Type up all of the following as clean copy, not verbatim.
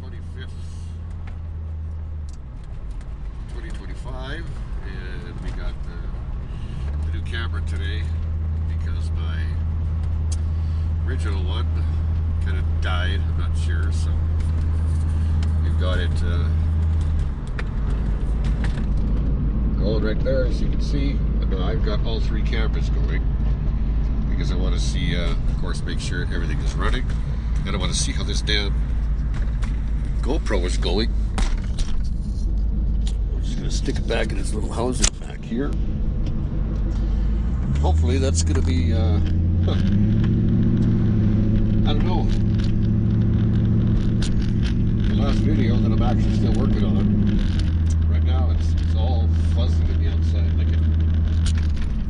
25th, 2025, and we got the new camera today because my original one kind of died. I'm not sure, so we've got it going right there, as you can see. I've got all three cameras going because I want to see, of course, make sure everything is running, and I want to see how this damn GoPro is going. We're just going to stick it back in its little housing back here. Hopefully that's going to be, I don't know, the last video that I'm actually still working on. Right now it's all fuzzy on the outside.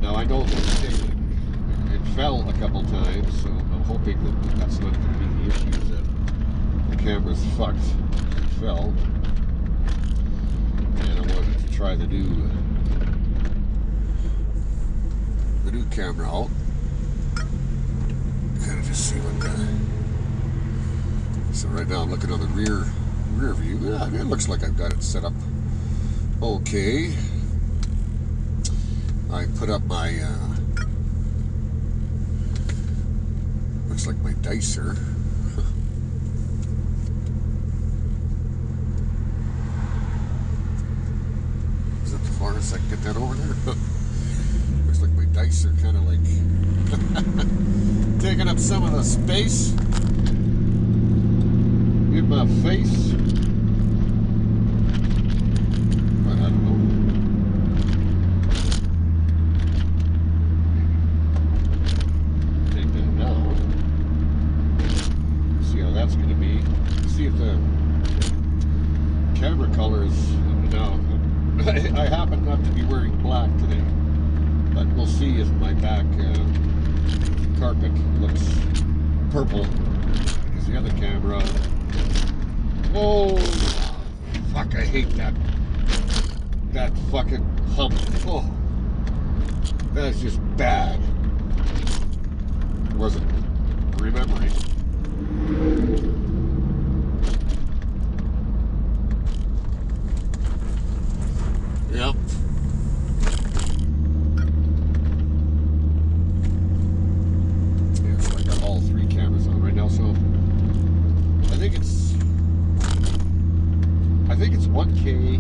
Now I know that it fell a couple times, so I'm hoping that that's not going to be the issue, that the camera's fucked. It fell. And I wanted to try the new camera out. Kind of just see what so right now I'm looking on the rear view. Yeah, it looks like I've got it set up okay. I put up my looks like my dicer. Is that the farthest I can get that over there? Looks like my dicer kind of like taking up some of the space in my face. But I don't know. Take that down. See how that's going to be. See if the camera color is now. I happen not to be wearing black today, but we'll see if my back carpet looks purple, because the other camera, oh fuck, I hate that fucking hump. Oh, that's just bad. Wasn't remembering. Yep. Yeah, so I got all three cameras on right now, so I think it's 1K.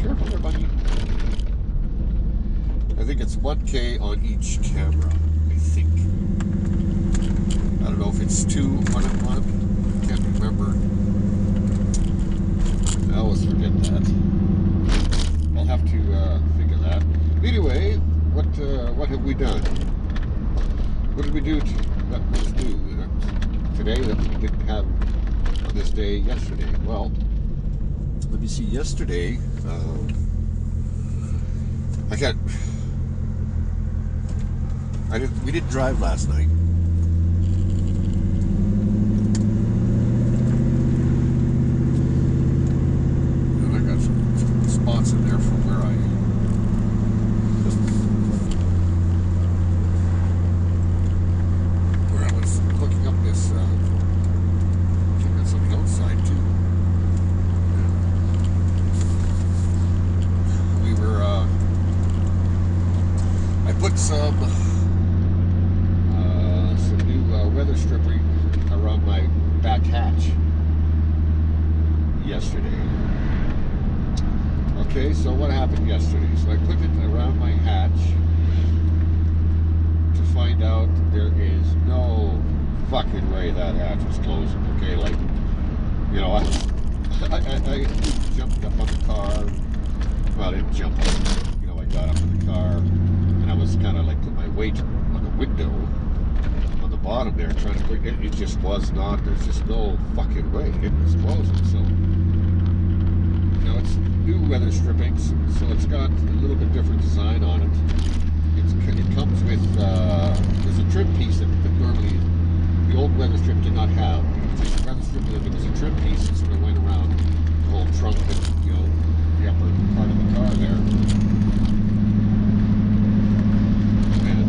Careful there, buddy. I think it's 1K on each camera, I think. I don't know if it's two one and one. Can't remember. I always forget that. I'll have to think of that. Anyway, what have we done? What did we do that was new today that we didn't have on this day yesterday? Well, let me see. Yesterday, we didn't drive last night. And I got some spots in there from where I was hooking up this. I think that's on the outside too. We were. I put some new weather stripping around my back hatch yesterday. Okay, so what happened yesterday? So I put it around my hatch to find out there is no fucking way that hatch was closing. Okay, like, you know, I jumped up on the car. Well, I didn't jump up. You know, I got up in the car and I was kind of like put my weight on the window on the bottom there, trying to put it. It just was not. There's just no fucking way it was closing. So, you know, it's new weather strippings, so it's got a little bit different design on it. It comes with there's a trim piece that normally the old weather strip did not have. It's a weather strip that was a trim piece that sort of went around the whole trunk and, you know, the upper part of the car there. And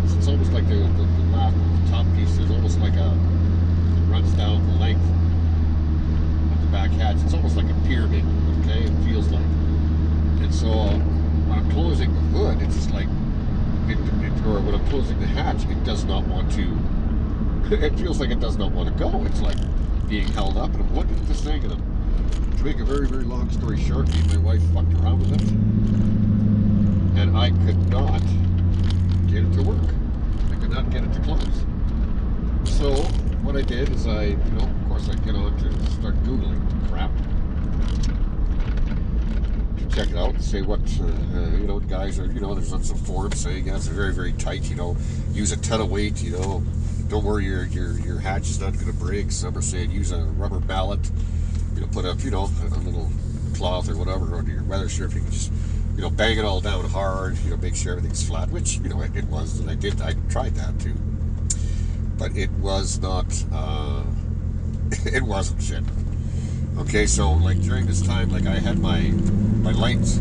it's almost like the top piece is almost like it runs down the length of the back hatch. It's almost like a pyramid, okay? It feels like. And so when I'm closing the hood, it's just like, or when I'm closing the hatch, it does not want to, it feels like it does not want to go. It's like being held up, and I'm looking at this thing, and to make a very, very long story short, me and my wife fucked around with it, and I could not get it to work. I could not get it to close. So what I did is of course I get on to start Googling crap to check it out and say what, guys are, there's on some forums saying it's very, very tight, use a ton of weight, don't worry, your hatch is not going to break. Some are saying use a rubber mallet, put up, a little cloth or whatever under your weather strip. You can just, bang it all down hard, make sure everything's flat, which, it was, and I tried that too. But it was not, it wasn't shit. Okay, so like during this time, like I had my lights,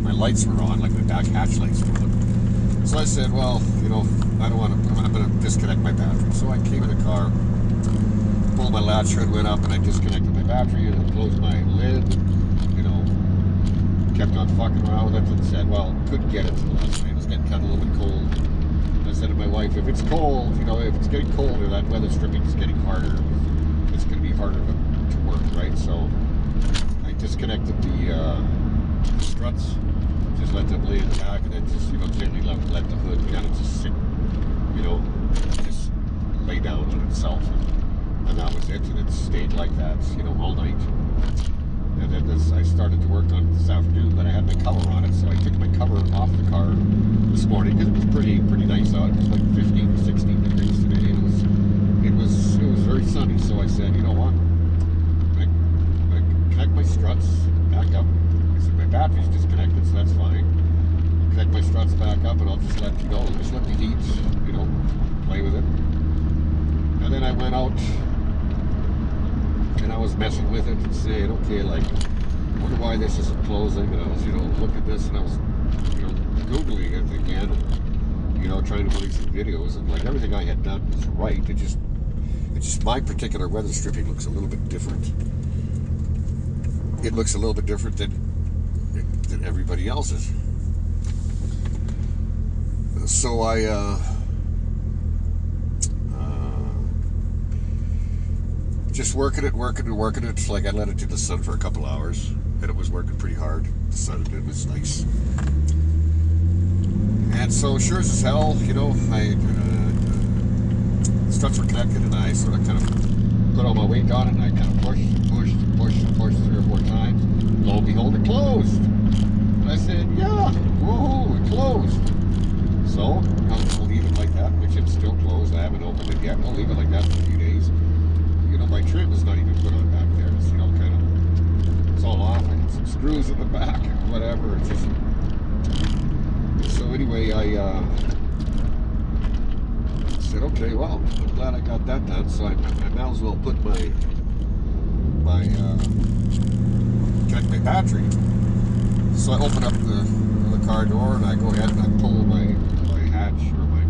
my lights were on, like my back hatch lights were on. So I said, well, I don't want to, I'm going to disconnect my battery. So I came in the car, pulled my latch hood, went up, and I disconnected my battery, and I closed my lid, kept on fucking around with it, and said, well, couldn't get it last night. It was getting kind of a little bit cold. And I said to my wife, if it's cold, if it's getting colder, that weather stripping is getting harder. It's going to be harder to work, right? So I disconnected the struts, just let them lay in the back, and then just, gently let the hood kind of just sit, just lay down on itself. And that was it, and it stayed like that, all night. And then I started to work on it this afternoon, but I had my cover on it, so I took my cover off the car this morning, because it was pretty nice out. It was like 15 or 16 degrees today, and it was very sunny. So I said, you know what, I connect my struts back up. I said my battery's disconnected, so that's fine. Connect my struts back up, and I'll just let just let the heat, play with it. And then I went out, and I was messing with it and saying, okay, like, I wonder why this isn't closing. And I was, looking at this, and I was, Googling it again, and, trying to make some videos, and like everything I had done was right. It's just my particular weather stripping looks a little bit different. It looks a little bit different than everybody else's. So I just working it. Like I let it to the sun for a couple hours, and it was working pretty hard. The sun, it was nice. And so sure as hell, struts were connected, and I sort of kind of put all my weight on it, and I kind of pushed 3 or 4 times. Lo and behold, it closed. And I said, yeah, woohoo, it closed. So I'll leave it like that, which it's still closed. I haven't opened it yet. I'll leave it like that for a few days. My trim is not even put on back there. It's, kind of, it's all off. I got some screws in the back and whatever. It's just, so anyway, I said, okay, well, I'm glad I got that done. So I might as well put connect my battery. So I open up the car door, and I go ahead and I pull my hatch or my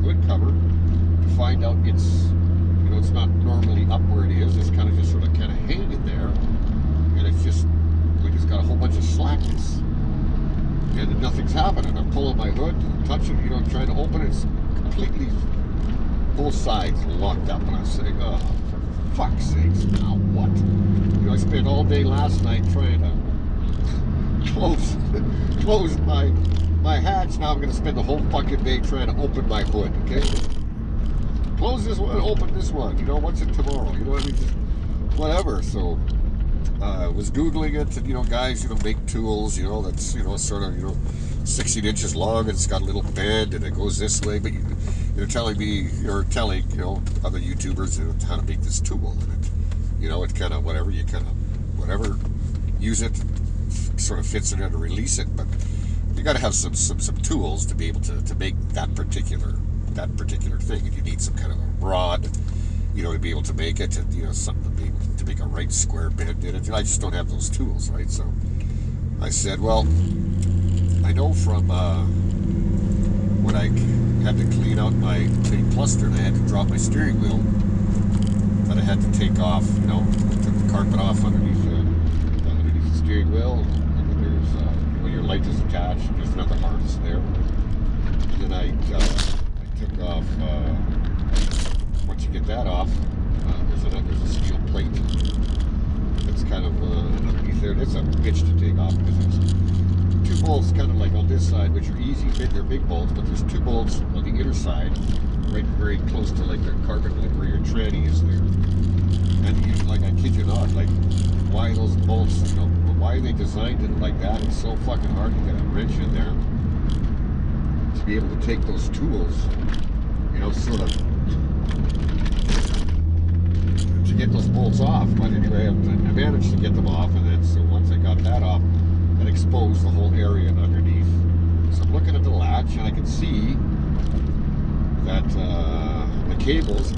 hood cover to find out it's not normally up where it is. It's kind of hanging there, and it's just like it's got a whole bunch of slackness, and nothing's happening. I'm pulling my hood, touching, trying to open it. It's completely both sides locked up, and I'm saying, oh, for fuck's sakes, now what? I spent all day last night trying to close my hatch. Now I'm going to spend the whole fucking day trying to open my hood. Okay. Close this one, open this one. What's it tomorrow? What I mean? Just whatever. So I was Googling it, and guys, make tools, that's sort of 16 inches long, and it's got a little bend, and it goes this way. But you're telling other YouTubers how to make this tool, and it kind of whatever use it, sort of fits in there to release it. But you got to have some tools to be able to make that particular thing, and you need some kind of a rod, to be able to make it, and something to be able to make a right square bend in it. And I just don't have those tools, right? So I said, well, I know from when I had to clean out my big cluster and I had to drop my steering wheel, that I had to take off, you know, took the carpet off underneath the steering wheel, and then there's, when your light is attached, there's another harness there. And then I took off, once you get that off, there's a steel plate that's kind of underneath there. It's a bitch to take off because there's two bolts kind of like on this side, which are easy, they're big bolts, but there's two bolts on the inner side, right very close to like the carpet, like where your tranny is there. And you, like, I kid you not, like, why those bolts, you know, why they designed it like that? It's so fucking hard to get a wrench in there to be able to take those tools, you know, sort of to get those bolts off. But anyway, I managed to get them off, and then so once I got that off, that exposed the whole area underneath. So I'm looking at the latch, and I can see that the cables,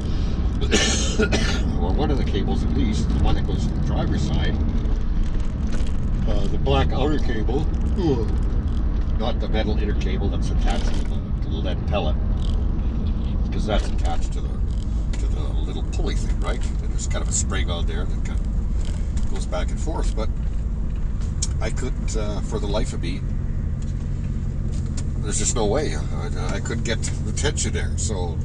or one of the cables at least, the one that goes to the driver's side, the black outer cable, not the metal inner cable that's attached to the lead pellet, because that's attached to the little pulley thing, right? And there's kind of a spring on there that kind of goes back and forth. But I couldn't, for the life of me, there's just no way. I couldn't get the tension there. So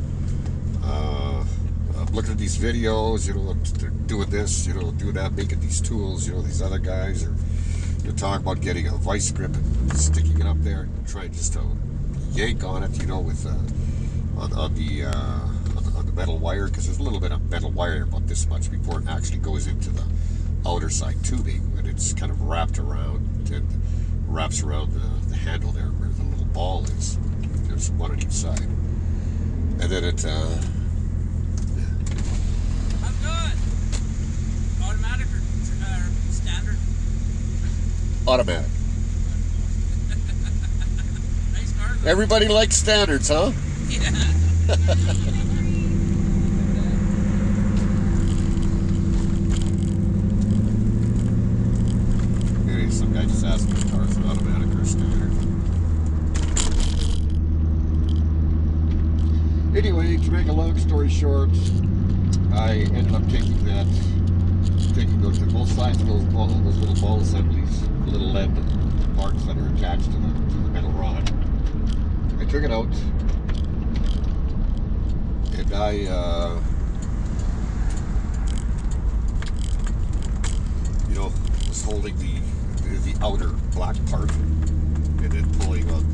I'm looking at these videos, you know, they're doing this, you know, doing that, making these tools, you know, these other guys are, you know, talking about getting a vice grip and sticking it up there and trying just to yank on it, you know, with on the metal wire, because there's a little bit of metal wire, about this much, before it actually goes into the outer side tubing, and it's kind of wrapped around and wraps around the handle there where the little ball is. There's one on each side, and then it I'm good. Automatic or standard? automatic. Nice car. Though. Everybody likes standards, huh? Yeah. Some guy just asked me if the car is an automatic or a standard. Anyway, to make a long story short, I ended up taking those to both sides of those little ball assemblies, the little lead parts that are attached to the metal rod. I took it out, and I you know, was holding the outer black part and then pulling on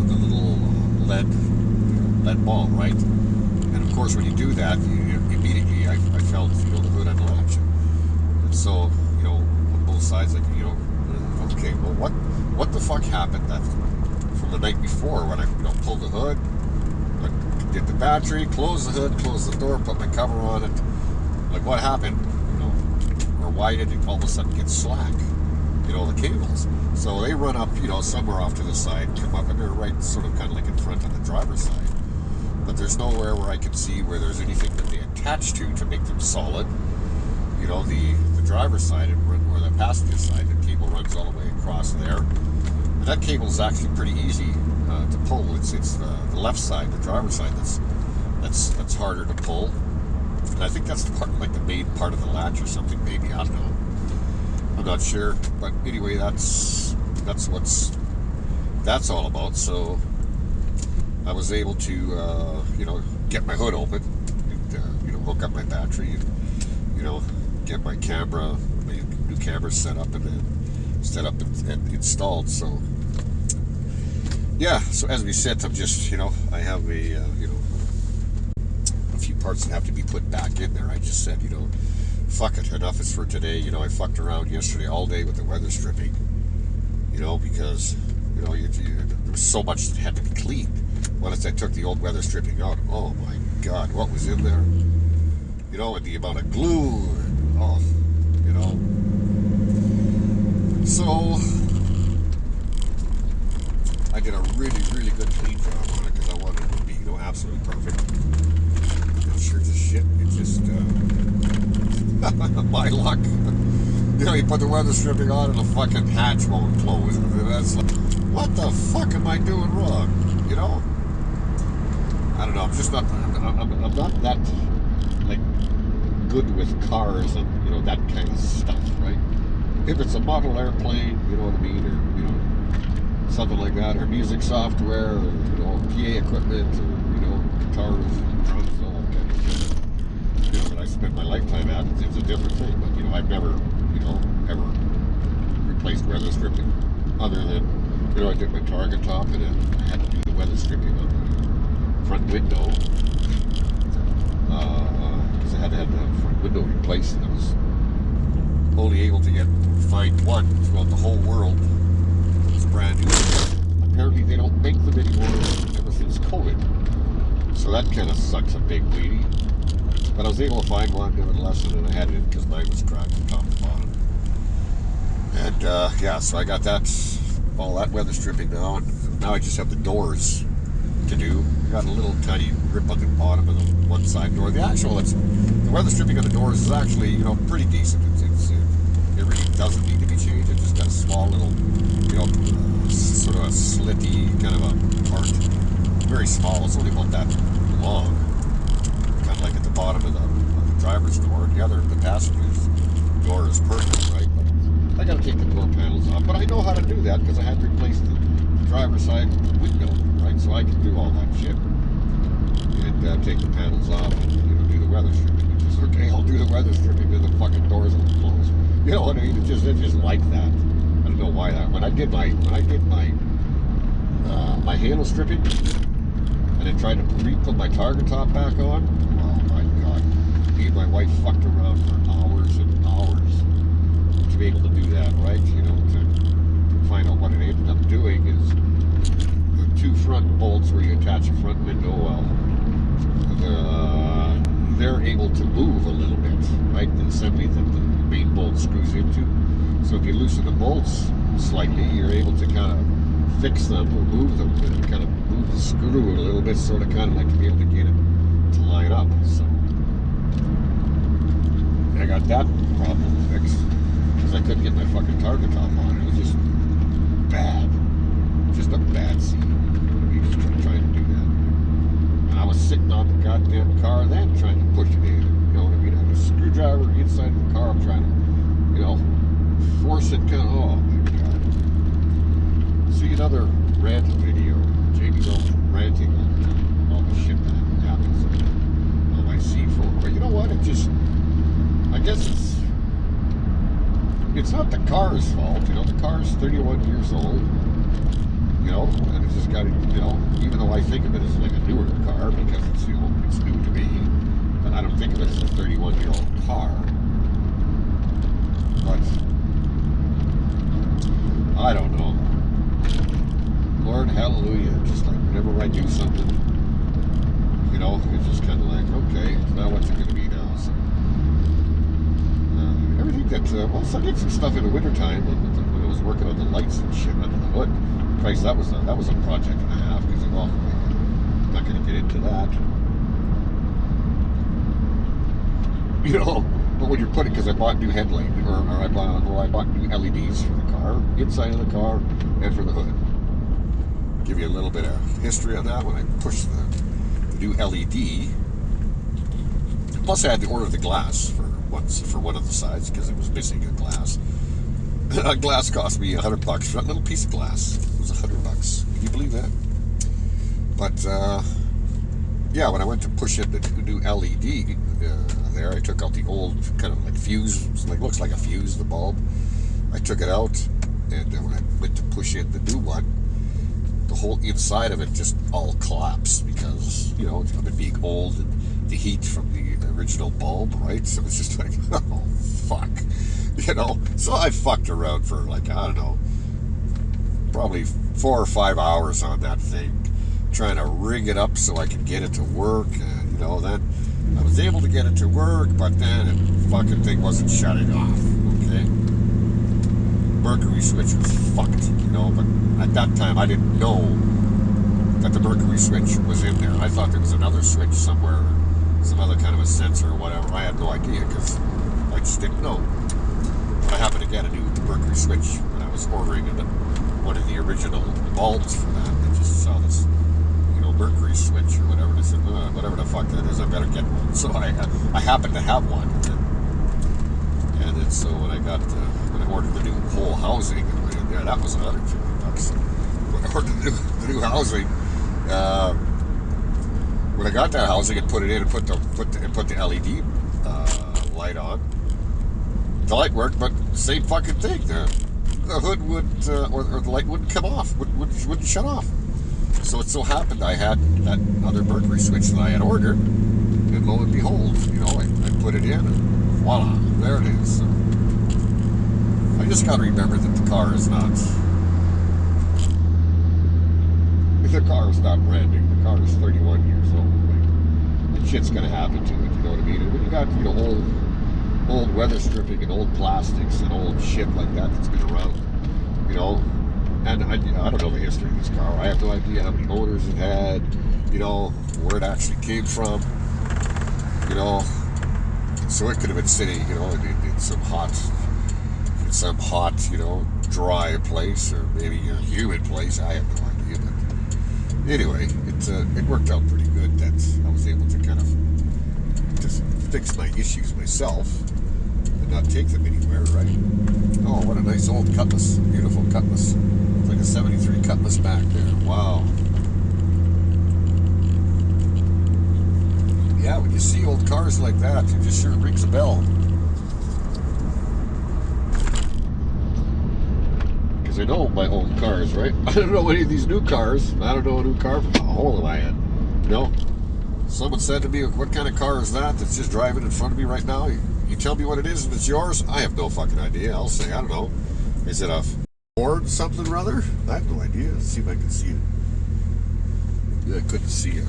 the little lead ball, right? And of course, when you do that, immediately I felt, you know, the hood unlatch. And so, you know, on both sides, like, you know, okay, well, what the fuck happened that from the night before when I, you know, pulled the hood, I did the battery, closed the hood, closed the door, put my cover on it. Like, what happened? Why did it all of a sudden get slack? You know, the cables. So they run up, you know, somewhere off to the side, come up, and they're right sort of kind of like in front on the driver's side. But there's nowhere where I can see where there's anything that they attach to make them solid. You know, the driver's side, or the passenger side, the cable runs all the way across there. And that cable is actually pretty easy to pull. It's the left side, the driver's side, that's harder to pull. And I think that's the part, like the main part of the latch or something, maybe, I don't know. I'm not sure. But anyway, that's all about. So I was able to, you know, get my hood open, and, you know, hook up my battery, and, you know, get my camera, my new camera set up and installed. So yeah, so as we said, I'm just, you know, I have a, you know, few parts that have to be put back in there. I just said, you know, fuck it, enough is for today. You know, I fucked around yesterday all day with the weather stripping, you know, because, you know, there was so much that had to be cleaned. Once I took the old weather stripping out, oh my God, what was in there? You know, and the amount of glue, and, oh, you know. So I did a really, really good clean job on it because I wanted it to be, you know, absolutely perfect. Sure as shit, it's just my luck. You know, you put the weather stripping on and the fucking hatch won't close. That's like, what the fuck am I doing wrong? You know? I don't know. I'm just not. I'm not that like good with cars and that kind of stuff, right? If it's a model airplane, you know what I mean, or something like that, or music software, or PA equipment, or guitars and drums, all that kind of shit. That I spent my lifetime at. It's a different thing, but I've never ever replaced weather stripping, other than I did my target top, and then I had to do the weather stripping on the front window because I had to have the front window replaced, and I was only able to find one throughout the whole world. It was brand new. Apparently they don't make them anymore ever since COVID, so that kind of sucks a big weedy. But I was able to find one nevertheless, and then I had it in because mine was cracked from top to bottom. And so I got all that weather stripping now, and now I just have the doors to do. I got a little tiny rip on the bottom of the one side door. The weather stripping on the doors is actually pretty decent. It really doesn't need to be changed. It just got a small little sort of a slitty kind of a part, very small. It's only about that long, kind of like at the bottom of the driver's door. The passenger's door is perfect, right? But I got to take the door panels off. But I know how to do that because I had to replace the driver's side window, right? So I can do all that shit and take the panels off and do the weather stripping. It's just okay. I'll do the weather stripping, then the fucking doors will close. You know what I mean? It's just like that. I don't know why that. When I did my handle stripping and then tried to re-put my target top back on, oh my god, me and my wife fucked around for hours and hours to be able to do that, right? To find out what it ended up doing is the two front bolts where you attach a front window. Well, they're able to move a little bit, right? The assembly that the main bolt screws into. So if you loosen the bolts slightly, you're able to kind of fix them or move them, and kind of move the screw a little bit, sort of kind of like to be able to get it to line up. So I got that problem fixed because I couldn't get my fucking target top on. It was just bad, just a bad scene. Just trying to do that. And I was sitting on the goddamn car then trying to push it in. You know what I mean? I had a screwdriver inside the car. I'm trying to, force it. Oh my god! See another rant video. Jamie's all ranting on all the shit that happens on my C4. But you know what? I guess it's not the car's fault. The car's 31 years old. And it's just got to, even though I think of it as like a newer car because it's, it's new to me, but I don't think of it as a 31-year-old car. But I don't know. Lord, hallelujah. Just like whenever I do something, it's just kind of like, okay, now what's it going to be now? So, everything that, so I did some stuff in the wintertime when I was working on the lights and shit under the hood. Christ, that was a project and a half because I'm not going to get into that. But when you're putting, because I bought new headlight, or I bought new LEDs for the car, inside of the car, and for the hood. Give you a little bit of history on that when I pushed the new LED. Plus, I had to order the glass for one of the sides because it was missing a glass. A glass cost me $100 for that little piece of glass. It was $100. Can you believe that? But when I went to push in the new LED there, I took out the old kind of like fuse. Looks like a fuse, the bulb. I took it out, and when I went to push in the new one, the whole inside of it just all collapsed because of it being old and the heat from the original bulb, right? So it's just like, oh fuck. So I fucked around for I don't know, probably 4 or 5 hours on that thing, trying to rig it up so I could get it to work. And, then I was able to get it to work, but then the fucking thing wasn't shutting off, okay? Mercury switch was fucked, but at that time I didn't know that the mercury switch was in there. I thought there was another switch somewhere, some other kind of a sensor or whatever. I had no idea because I just didn't know. I happened to get a new mercury switch when I was ordering it at one of the original bulbs for that. They just saw this, mercury switch or whatever. And I said, whatever the fuck that is, I better get one. So I happened to have one. And then so when I ordered the new whole housing, that was $150. When I ordered the new housing, when I got that housing and put it in and put the LED light on, the light worked, but same fucking thing. The hood would or the light wouldn't come off, wouldn't shut off. So it so happened I had that other mercury switch that I had ordered, and lo and behold, I put it in, and voila, there it is. So I just got to remember that the car is not brand new. The car is 31 years old. Like, and shit's gonna happen to it. You know what I mean? And when you got old weather stripping and old plastics and old shit like that's been around, and I don't know the history of this car. I have no idea how many owners it had, where it actually came from, so it could have been sitting, in some hot, dry place, or maybe a humid place. I have no idea, but anyway, it worked out pretty good that I was able to kind of just fix my issues myself and not take them anywhere, right? Oh, what a nice old Cutlass. Beautiful Cutlass. It's like a 73 Cutlass back there. Wow. Yeah, when you see old cars like that, it just sure rings a bell. Because I know my old cars, right? I don't know any of these new cars. I don't know a new car from the hole in my head. Someone said to me, what kind of car is that that's just driving in front of me right now? You tell me what it is and it's yours? I have no fucking idea. I'll say, I don't know. Is it a Ford something or other? I have no idea. Let's see if I can see it. Yeah, I couldn't see it.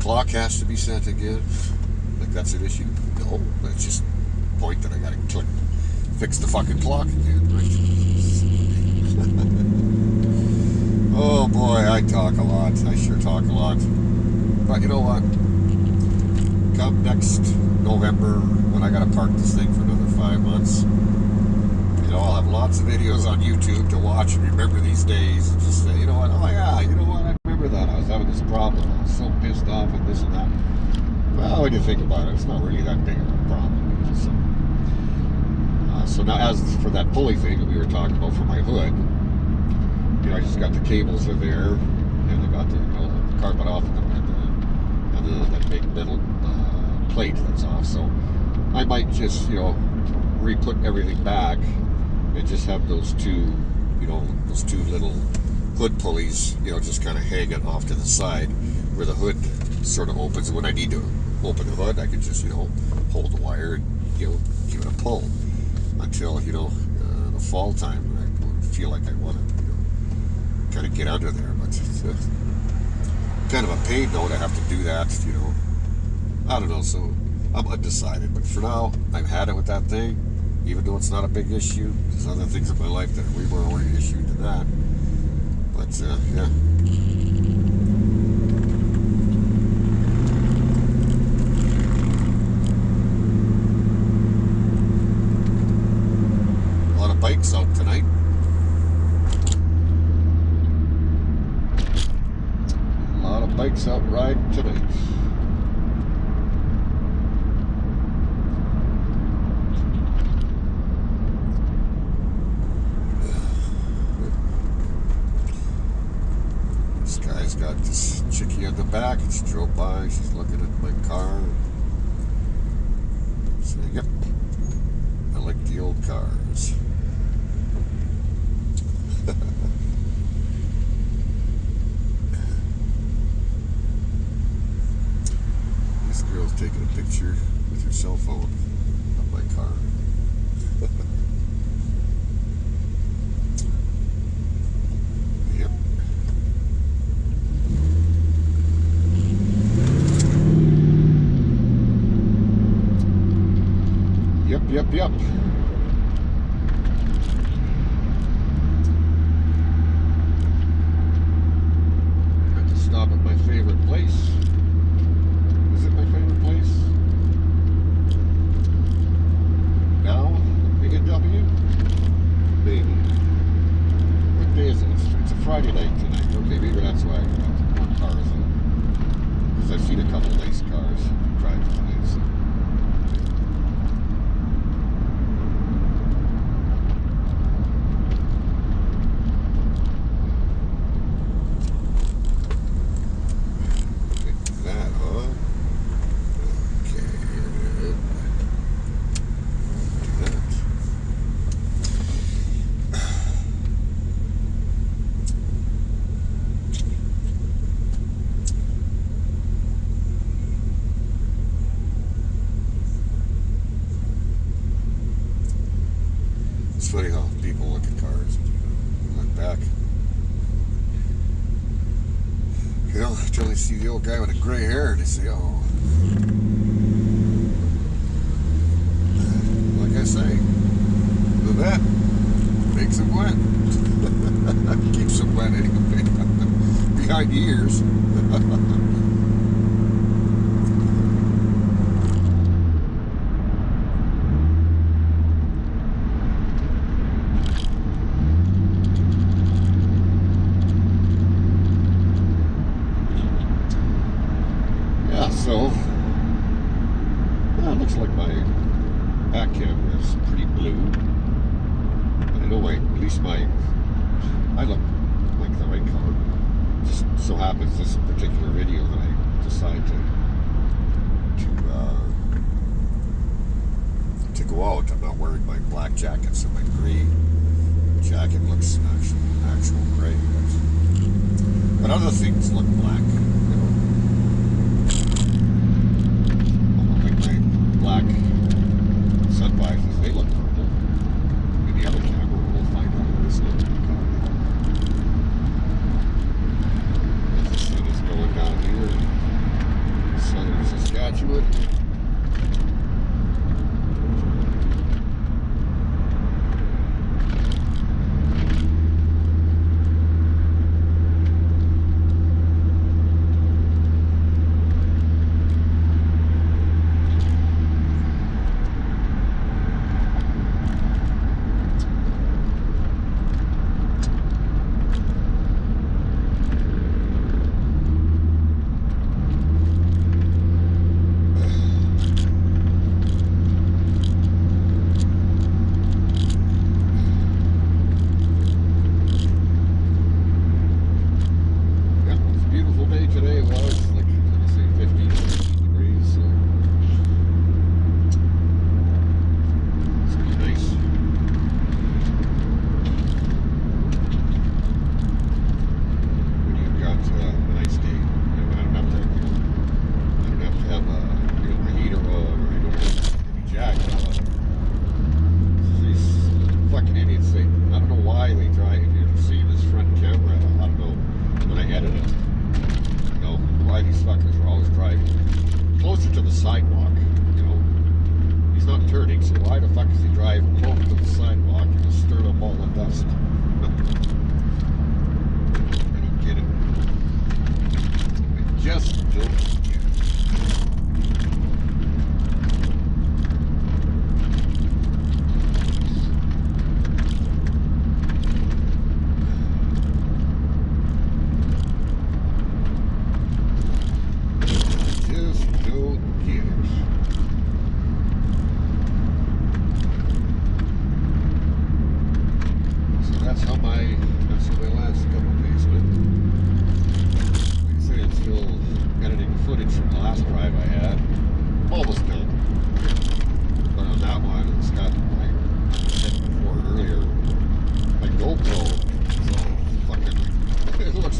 Clock has to be sent again. Like that's an issue? No, that's just a point that I gotta fix the fucking clock again, right? Oh boy, I talk a lot. I sure talk a lot. But you know what? Come next November, when I gotta park this thing for another 5 months, I'll have lots of videos on YouTube to watch and remember these days and just say, oh yeah, I remember that. I was having this problem. I was so pissed off and this and that. Well, when you think about it, it's not really that big of a problem. So now, as for that pulley thing that we were talking about for my hood, I just got the cables in there, and I got the carbon off and that big metal plate that's off. So I might just re-put everything back and just have those two little hood pulleys, just kind of hanging off to the side where the hood sort of opens. When I need to open the hood, I can just, hold the wire and, give it a pull until, the fall time. I feel like I want to, kind of get under there. But it's kind of a pain, though, to have to do that, I don't know, so I'm undecided. But for now, I've had it with that thing, even though it's not a big issue. There's other things in my life that are way more of an issue than that. But, yeah. A lot of bikes out tonight. A lot of bikes out riding tonight. Got this chickie on the back, and she drove by. She's looking at my car, saying, "Yep, I like the old cars." This girl's taking a picture with her cell phone of my car. Yep. Got to stop at my favorite Until they see the old guy with the gray hair and they say, oh. Like I say, the vet makes them wet. Keeps them wet anyway. Behind the ears. So, well, it looks like my back camera is pretty blue. But I know at least I look like the right color. Just so happens this particular video that I decide to go out. I'm not wearing my black jacket, so my gray jacket looks actual gray. But other things look black. Black sun visors, they look purple. In the other camera, we'll find out what this looks like. This thing is going down here in southern Saskatchewan. Today was like, let me say, 15 degrees, so it's pretty nice. When you've got a nice day, I don't have to have a heater on, or I don't have any jacket on. These fucking idiots, I don't know why they try. If you see this front camera, I don't know when I edit it. Why these fuckers are always driving closer to the sidewalk, you know. He's not turning, so why the fuck is he driving closer to the sidewalk and just stir up all the dust? I don't get it. I just don't get it. That's how my last couple of days went. Like I say, I'm still editing the footage from the last drive I had. Almost done. But on that one, it's got, like I said before earlier, my GoPro is all fucking, it looks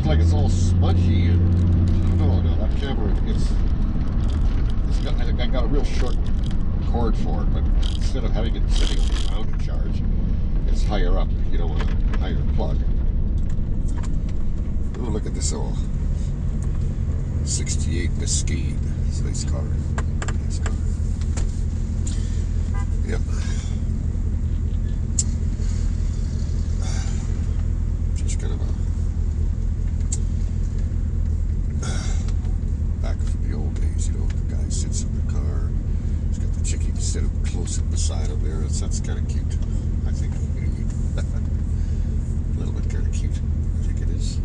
like it's all smudgy, and I don't know, that camera, I got a real short cord for it, but instead of having it sitting on the ground to charge, it's higher up, you know, with a higher plug. Oh, look at this old 68 Biscayne. It's a nice car. Nice car. Yep. Just kind of a back from the old days, you know, the guy sits in the car. He's got the chickie sit up close beside him there. That's kind of cute, I think. A little bit kind of cute, I think it is.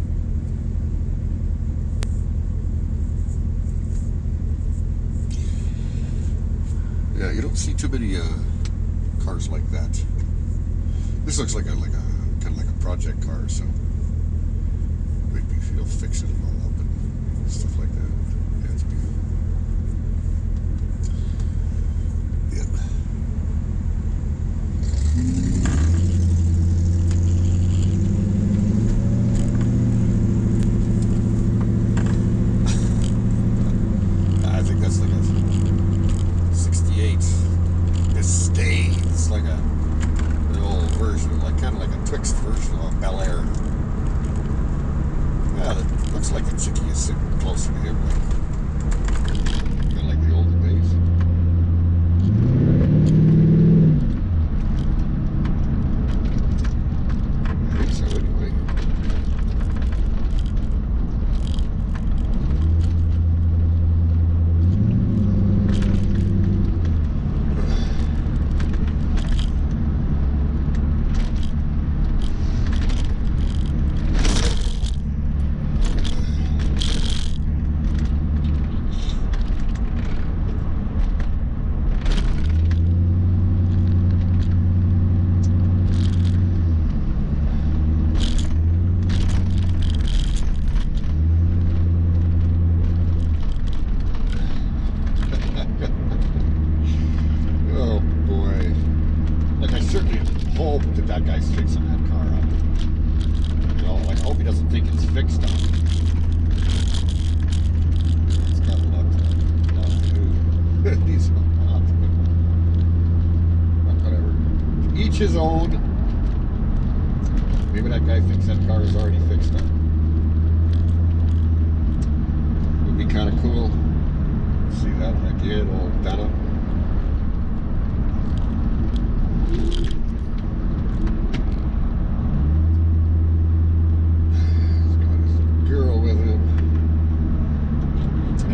Yeah, you don't see too many cars like that. This looks like a kind of like a project car, so maybe fixing it all up and stuff like that. Yeah, it's beautiful. Yeah. I think that's like a 68 Biscayne. It's like an old version, like kind of like a Twixt version of a Bel Air. Yeah, the Looks like the chickie is sitting closer to him, kind of like the olden days. I think so, anyway. Oh boy. Like, I certainly hope that that guy's fixing that car up. You know, like, I hope he doesn't think it's fixed up. It's got a lot to do. It needs a lot. But whatever. Each his own. Maybe that guy thinks that car is already fixed up. Would be kind of cool. See that again, old Dana. He's got his girl with him.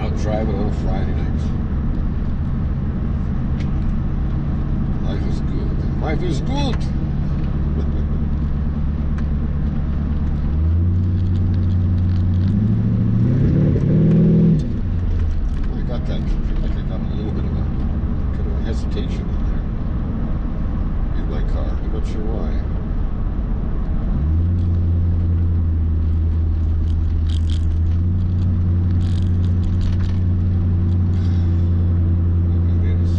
Out driving on a Friday night. Life is good. Life is good. I got that. I feel like I got a little bit of a kind of a hesitation in there. In my car. I'm not sure why. It is.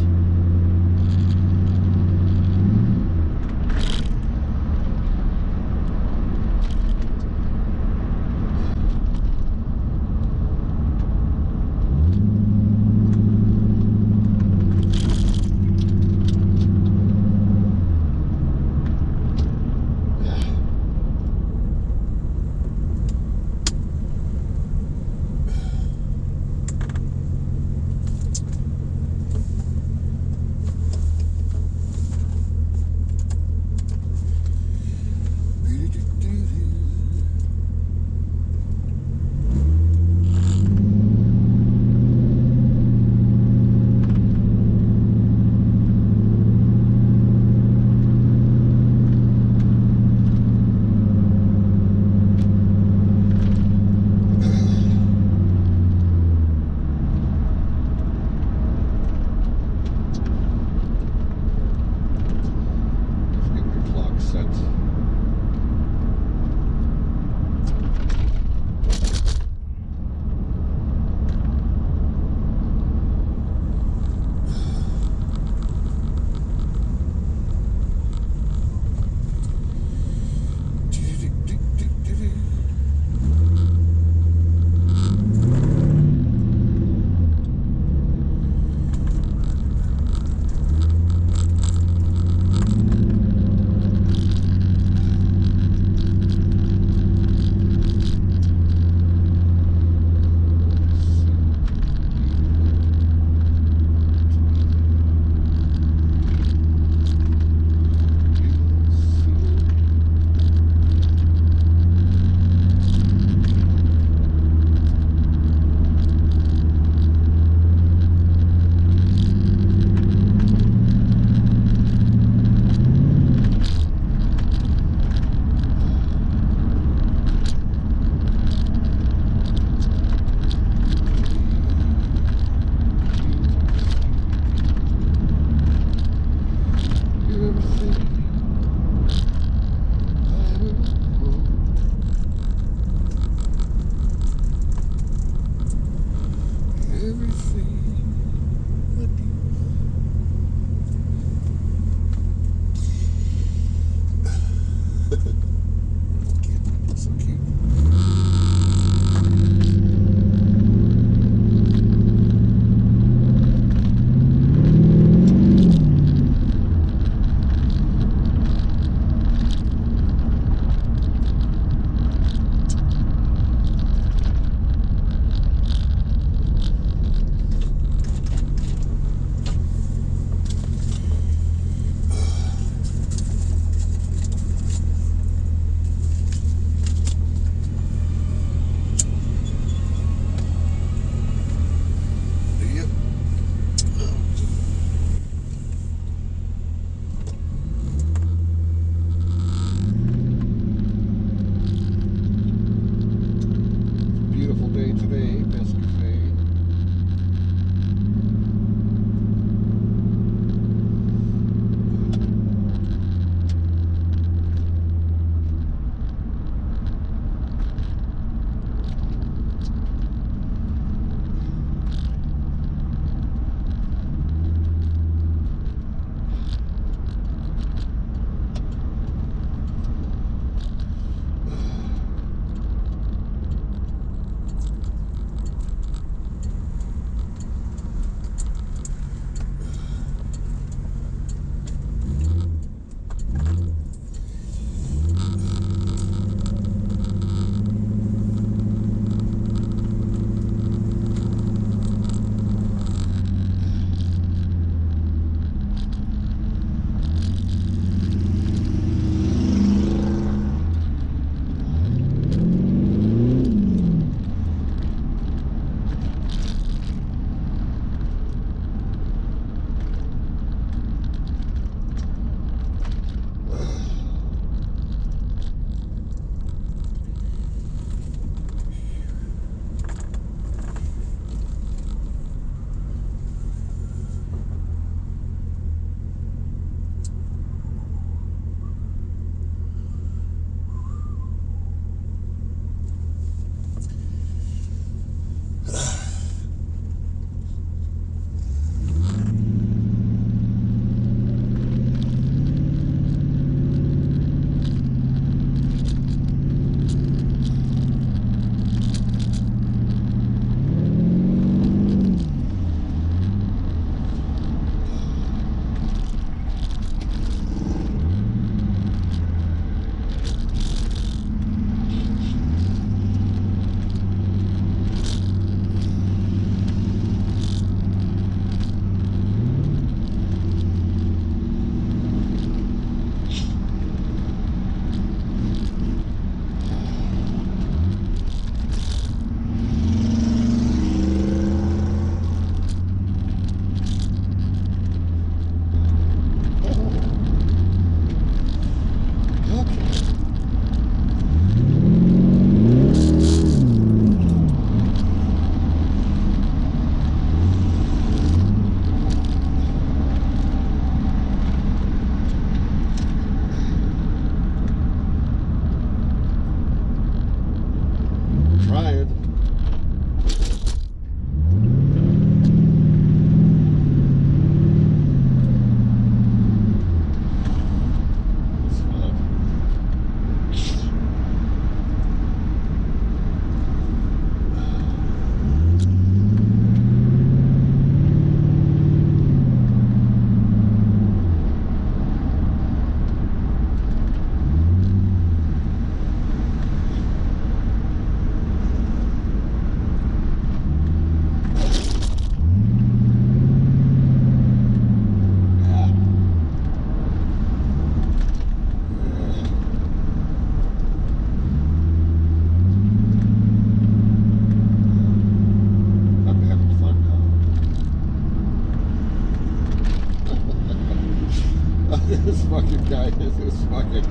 fucking guy is this fucking,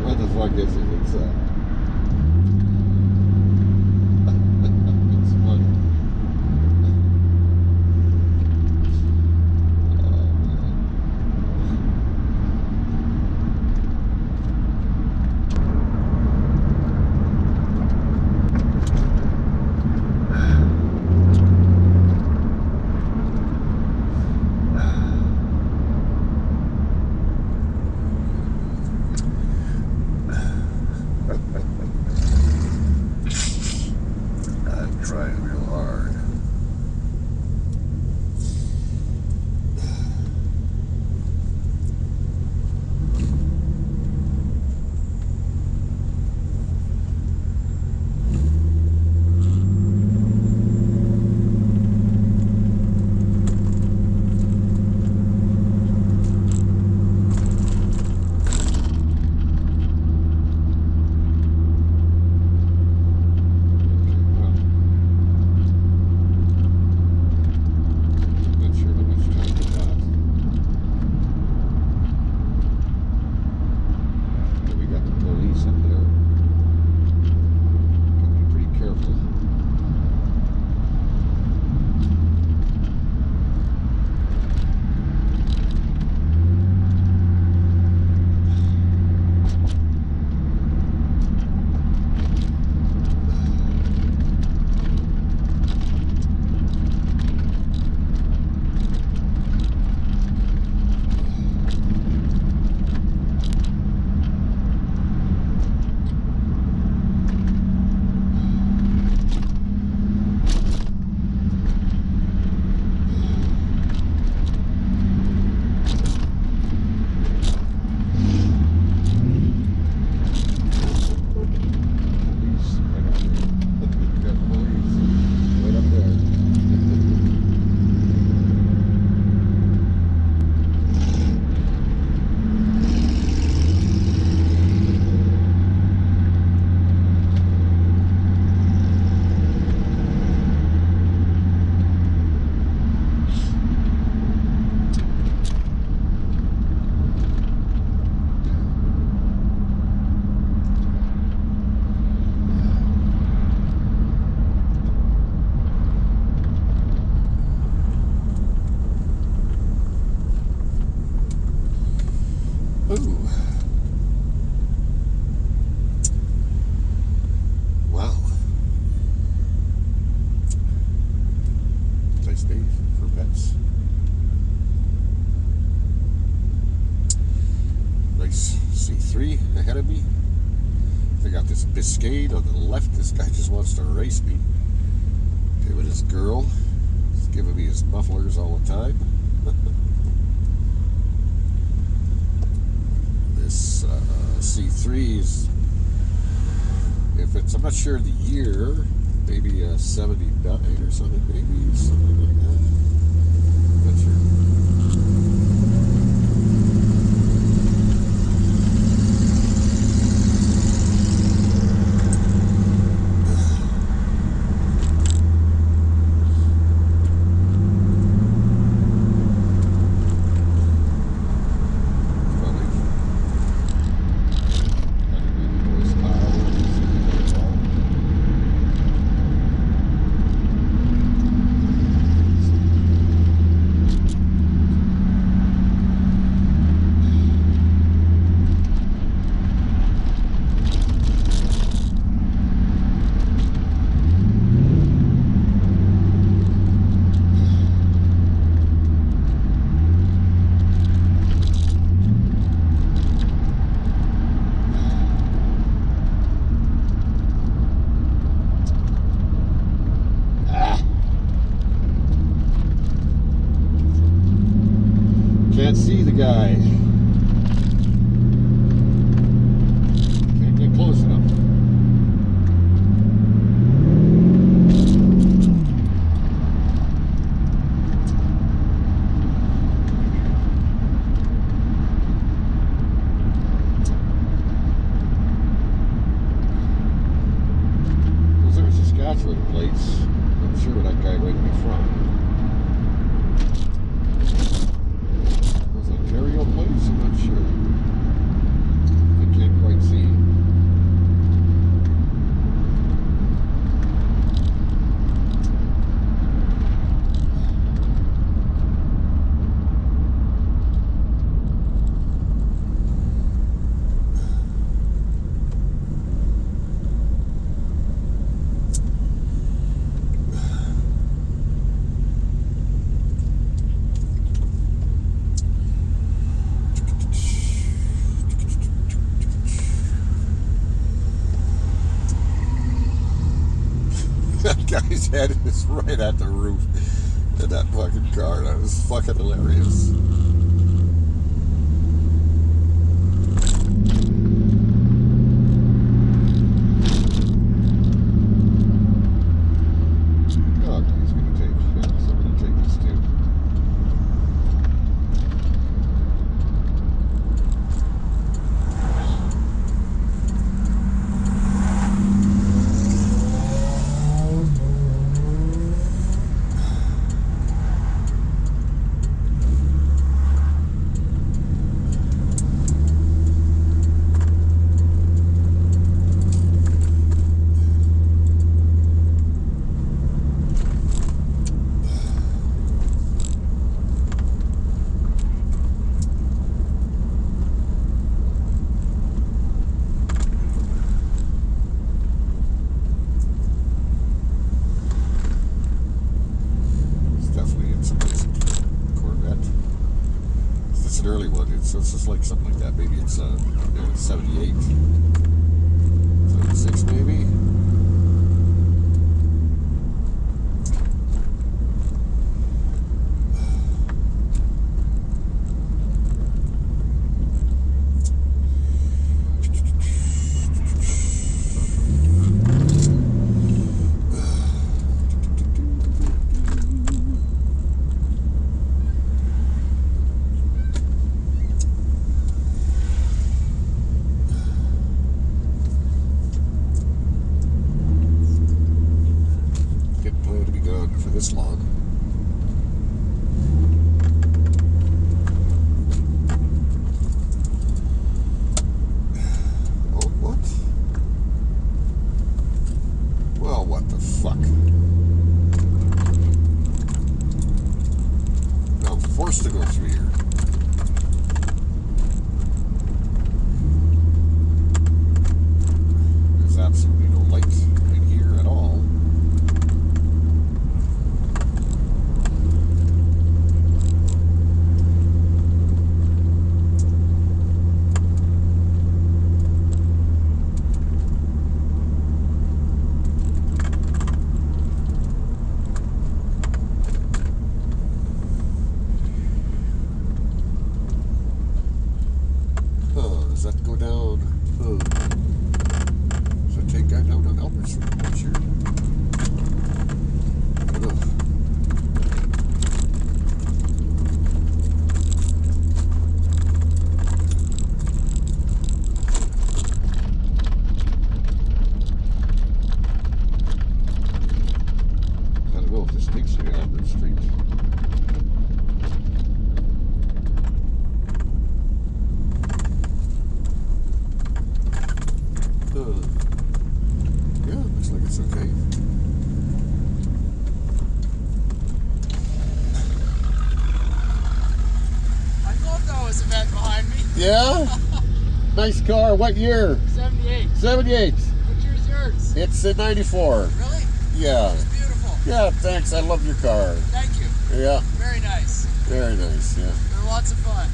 what the fuck is it? It's, it's funny. I'm trying real hard. Not sure how much time we got. But we got the police up there. Gotta be pretty careful. Police right up there. We got police right up there. Ooh. Wow. Nice day for pets. Nice C3 ahead of me. I got this Biscayne on the left. This guy just wants to race me. Okay, with his girl. He's giving me his mufflers all the time. This C3 is, if it's, I'm not sure the year, maybe a 79 or something, maybe something like that. Not sure. Can't see the guy. Can't get close enough. Those are Saskatchewan plates. I'm sure where that guy might be from. Ontario place? guy's head is right at the roof in that fucking car. That was fucking hilarious. Oh, he's gonna take. Yeah, so I'm gonna take this too. An early one. It's just like something like that. Maybe it's 78, 76 maybe. For this long. Oh, what? Well, what the fuck? Now I'm forced to go through here. There's absolutely no light in here at all. Does that go down? Does that take that down on Albert Street? I'm not sure. I don't know. I don't know if this takes you to Albert Street. Yeah, looks like it's okay. I thought that was a vent behind me. Yeah? Nice car. What year? 78. 78. What year's yours? It's a 94. Really? Yeah. It's beautiful. Yeah, thanks. I love your car. Thank you. Yeah. Very nice. Very nice, yeah. They're lots of fun.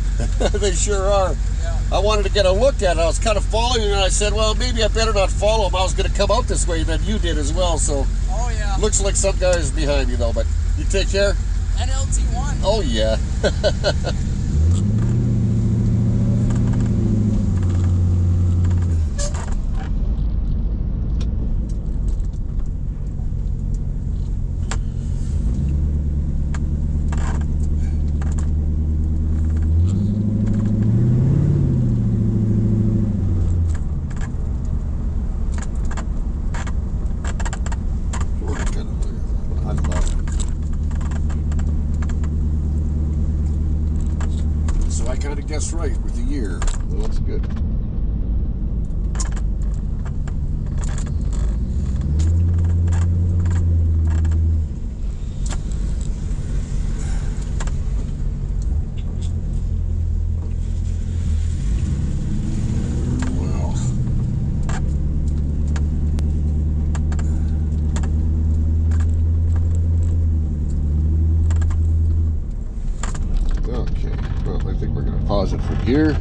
They sure are. Yeah. I wanted to get a look at it. I was kind of following you, and I said, well, maybe I better not follow him. I was going to come out this way, and then you did as well, so Oh, yeah. looks like some guy is behind you, though, but you take care? NLT1. Oh, yeah. I love it. So I kind of guessed right with the year. Well, that's good. Okay, well, I think we're going to pause it from here.